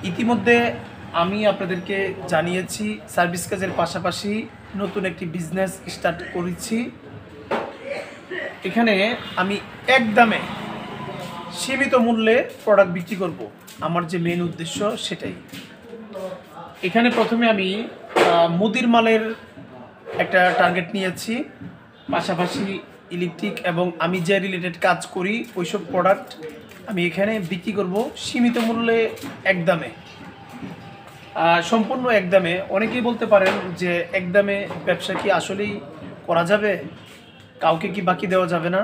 ইতিমধ্যে আমি আপনাদেরকে জানিয়েছি সার্ভিস কাজের পাশাপাশি নতুন একটি বিজনেস স্টার্ট করেছি। এখানে আমি একদমে সীমিত মূল্যে প্রোডাক্ট বিক্রি করব, আমার যে মেন উদ্দেশ্য সেটাই। এখানে প্রথমে আমি মুদির মালের একটা টার্গেট নিয়েছি, পাশাপাশি ইলেকট্রিক এবং আমি যে রিলেটেড কাজ করি ওইসব প্রোডাক্ট আমি এখানে বিক্রি করব সীমিত মূল্যে, একদমে, সম্পূর্ণ একদমে। অনেকেই বলতে পারেন যে একদমে ব্যবসা কি আসলেই করা যাবে, কাউকে কি বাকি দেওয়া যাবে না?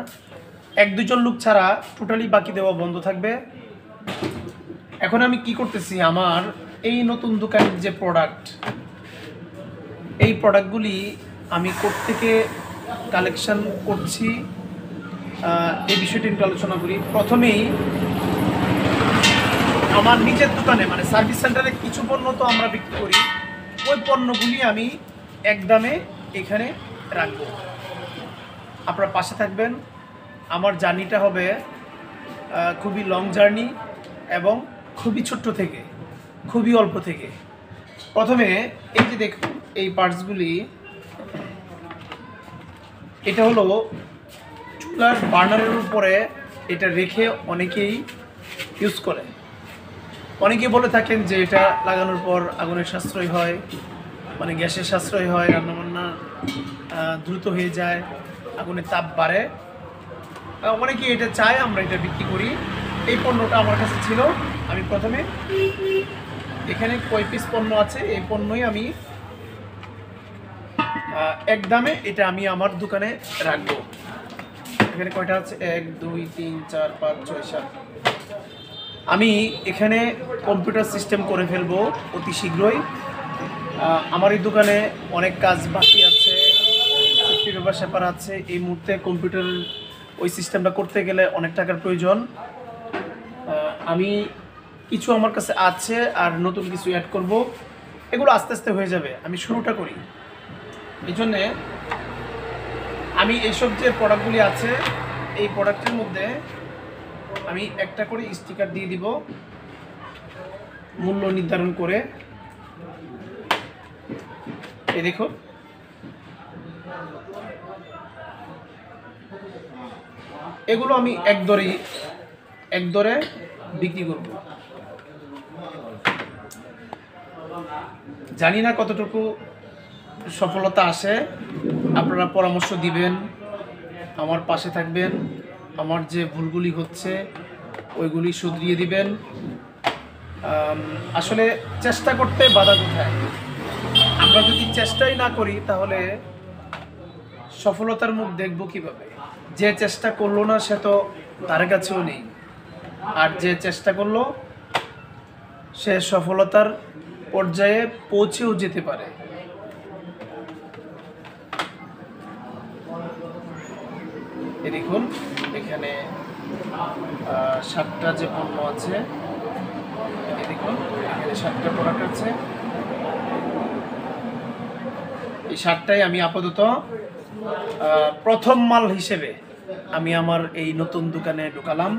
এক দুজন লোক ছাড়া টোটালি বাকি দেওয়া বন্ধ থাকবে। এখন আমি কি করতেছি, আমার এই নতুন দোকানের যে প্রোডাক্ট, এই প্রোডাক্টগুলি আমি কোত্থেকে কালেকশন করছি এই বিষয়টি একটু আলোচনা করি। প্রথমেই আমার নিজের দোকানে মানে সার্ভিস সেন্টারে কিছু পণ্য তো আমরা বিক্রি করি, ওই পণ্যগুলি আমি একদমে এখানে রাখবো। আপনারা পাশে থাকবেন। আমার জার্নিটা হবে খুবই লং জার্নি এবং খুবই ছোট্ট থেকে, খুবই অল্প থেকে। প্রথমে এই যে দেখুন এই পার্টসগুলি, এটা হলো চুলার বার্নারের উপরে এটা রেখে অনেকেই ইউজ করে। অনেকে বলে থাকেন যে এটা লাগানোর পর আগুনের সাশ্রয় হয়, মানে গ্যাসের সাশ্রয় হয়, রান্নাবান্না দ্রুত হয়ে যায়, আগুনের তাপ বাড়ে। অনেকে এটা চায়, আমরা এটা বিক্রি করি। এই পণ্যটা আমার কাছে ছিল। আমি প্রথমে এখানে কয় পিস পণ্য আছে, এই পণ্যই আমি একদমে এটা আমি আমার দোকানে রাখবো। এখানে কয়টা আছে, 1 2 3 4 5 6 7। আমি এখানে কম্পিউটার সিস্টেম করে ফেলবো অতি শীঘ্রই। আমার এই দোকানে অনেক কাজ বাকি আছে, সেফটি ব্যাপার স্যাপার আছে। এই মুহূর্তে কম্পিউটার ওই সিস্টেমটা করতে গেলে অনেক টাকার প্রয়োজন। আমি কিছু আমার কাছে আছে আর নতুন কিছু অ্যাড করব, এগুলো আস্তে আস্তে হয়ে যাবে। আমি শুরুটা করি। এই জন্যে আমি এইসব যে প্রোডাক্টগুলি আছে, এই প্রোডাক্টের মধ্যে আমি একটা করে স্টিকার দিয়ে দিব মূল্য নির্ধারণ করে। এই দেখো, এগুলো আমি এক দরে বিক্রি করব। জানি না কতটুকু সফলতা আসে, আপনারা পরামর্শ দিবেন, আমার পাশে থাকবেন, আমার যে ভুলগুলি হচ্ছে ওইগুলি শুধরিয়ে দিবেন। আসলে চেষ্টা করতে বাধা কোথায়? আমরা যদি চেষ্টাই না করি তাহলে সফলতার মুখ দেখব কিভাবে? যে চেষ্টা করলো না সে তো তার কাছেও নেই, আর যে চেষ্টা করলো সে সফলতার পর্যায়ে পৌঁছেও যেতে পারে। দেখুন এখানে 7টা যে পণ্য আছে, দেখুন এখানে 7টা প্রোডাক্ট আছে। এই 7টাই আমি আপাতত প্রথম মাল হিসেবে আমি আমার এই নতুন দোকানে ঢুকালাম।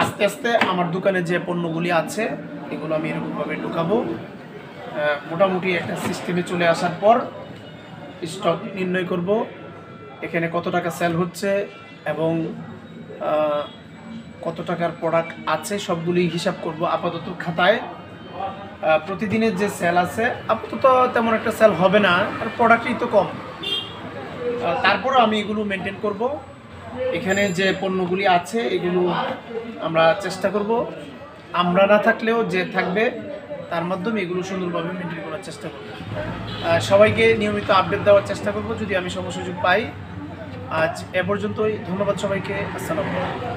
আস্তে আস্তে আমার দোকানে যে পণ্যগুলি আছে এগুলো আমি এরকমভাবে ঢুকাবো। মোটামুটি একটা সিস্টেমে চলে আসার পর স্টক নির্ণয় করব, এখানে কত টাকা সেল হচ্ছে এবং কত টাকার প্রোডাক্ট আছে সবগুলি হিসাব করব আপাতত খাতায়। প্রতিদিনের যে সেল আছে আপাতত তেমন একটা সেল হবে না, আর প্রোডাক্টই তো কম। তারপরও আমি এগুলো মেনটেন করব। এখানে যে পণ্যগুলি আছে এগুলো আমরা চেষ্টা করব, আমরা না থাকলেও যে থাকবে তার মাধ্যমে এগুলো সুন্দরভাবে মেনটেন করার চেষ্টা করব। সবাইকে নিয়মিত আপডেট দেওয়ার চেষ্টা করব যদি আমি সময় সুযোগ পাই। আজ এ পর্যন্তই। ধন্যবাদ সবাইকে। আসসালামু আলাইকুম।